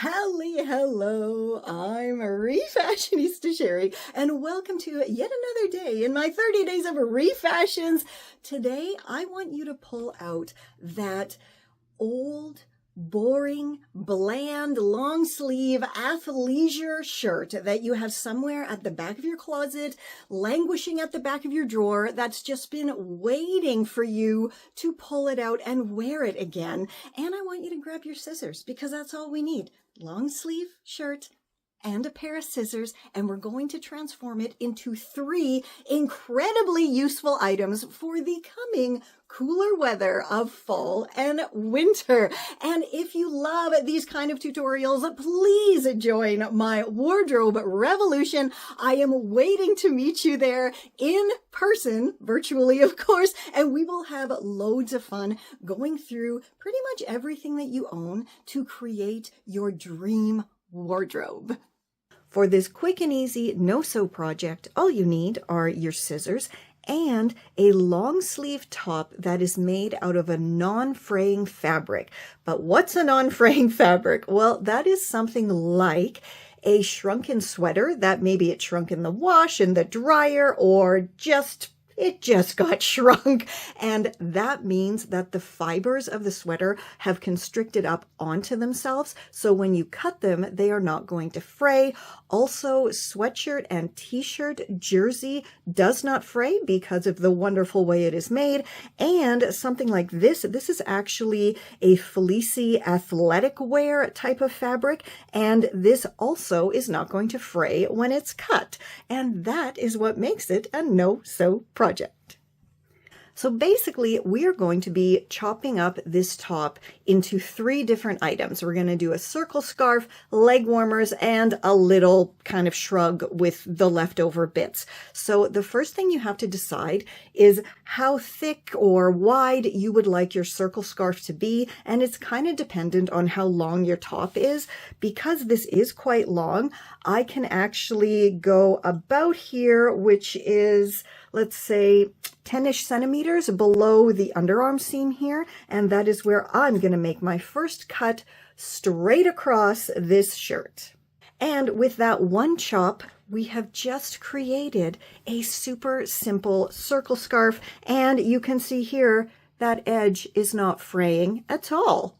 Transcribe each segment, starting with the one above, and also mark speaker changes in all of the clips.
Speaker 1: Hello, I'm Refashionista Sheri, and welcome to yet another day in my 30 days of refashions. Today, I want you to pull out that old, boring, bland, long sleeve athleisure shirt that you have somewhere at the back of your closet, languishing at the back of your drawer, that's just been waiting for you to pull it out and wear it again. And I want you to grab your scissors because that's all we need. Long sleeve shirt and a pair of scissors, and we're going to transform it into 3 incredibly useful items for the coming cooler weather of fall and winter. And if you love these kind of tutorials, please join my wardrobe revolution. I am waiting to meet you there in person, virtually of course, and we will have loads of fun going through pretty much everything that you own to create your dream wardrobe. For this quick and easy no-sew project, all you need are your scissors and a long sleeve top that is made out of a non-fraying fabric. But what's a non-fraying fabric? Well, that is something like a shrunken sweater that maybe it shrunk in the wash, in the dryer, or it just got shrunk. And that means that the fibers of the sweater have constricted up onto themselves. So when you cut them, they are not going to fray. Also, sweatshirt and t-shirt jersey does not fray because of the wonderful way it is made. And something like this is actually a fleecy athletic wear type of fabric. And this also is not going to fray when it's cut. And that is what makes it a no-sew project. So basically, we are going to be chopping up this top into 3 different items. We're going to do a circle scarf, leg warmers, and a little kind of shrug with the leftover bits. So the first thing you have to decide is how thick or wide you would like your circle scarf to be. And it's kind of dependent on how long your top is. Because this is quite long, I can actually go about here, which is, let's say, 10-ish centimeters below the underarm seam here. And that is where I'm going to make my first cut straight across this shirt. And with that one chop, we have just created a super simple circle scarf. And you can see here that edge is not fraying at all.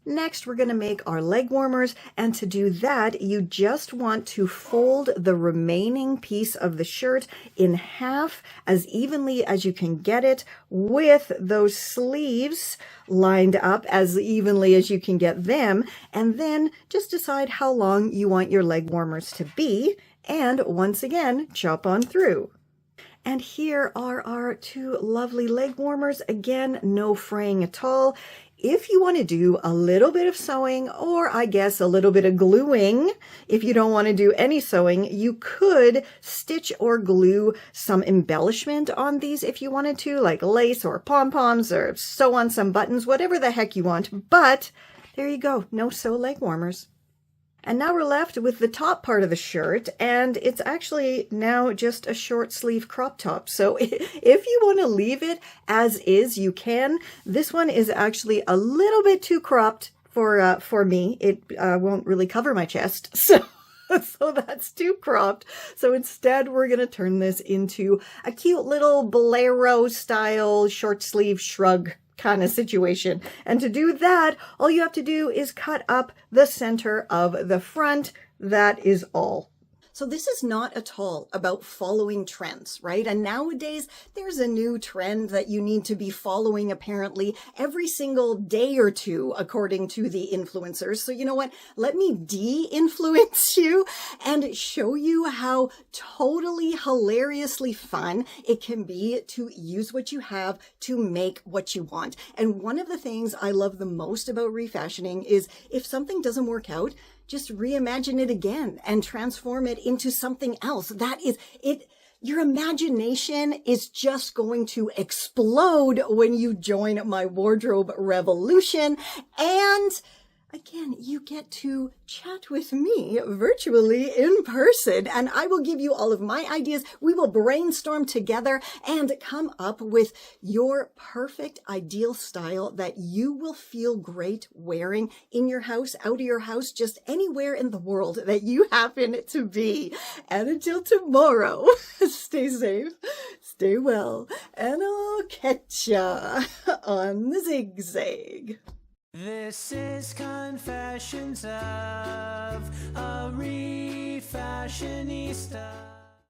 Speaker 1: Next, we're going to make our leg warmers, and to do that, you just want to fold the remaining piece of the shirt in half as evenly as you can get it, with those sleeves lined up as evenly as you can get them, and then just decide how long you want your leg warmers to be, and once again, chop on through. And here are our 2 lovely leg warmers. Again, no fraying at all. If you want to do a little bit of sewing, or I guess a little bit of gluing, if you don't want to do any sewing, you could stitch or glue some embellishment on these if you wanted to, like lace or pom-poms, or sew on some buttons, whatever the heck you want. But there you go, no sew leg warmers. And now we're left with the top part of the shirt, and it's actually now just a short sleeve crop top. So if you want to leave it as is, you can. This one is actually a little bit too cropped for me. It won't really cover my chest, so that's too cropped. So instead, we're going to turn this into a cute little bolero style short sleeve shrug kind of situation. And to do that, all you have to do is cut up the center of the front. That is all. So this is not at all about following trends, right? And nowadays, there's a new trend that you need to be following apparently every single day or two, according to the influencers. So you know what? Let me de-influence you and show you how totally hilariously fun it can be to use what you have to make what you want. And one of the things I love the most about refashioning is if something doesn't work out, just reimagine it again and transform it into something else. That is it. Your imagination is just going to explode when you join my wardrobe revolution. And Again, you get to chat with me virtually in person, and I will give you all of my ideas. We will brainstorm together and come up with your perfect ideal style that you will feel great wearing in your house, out of your house, just anywhere in the world that you happen to be. And until tomorrow, stay safe, stay well, and I'll catch ya on the zigzag.
Speaker 2: This is Confessions of a Refashionista.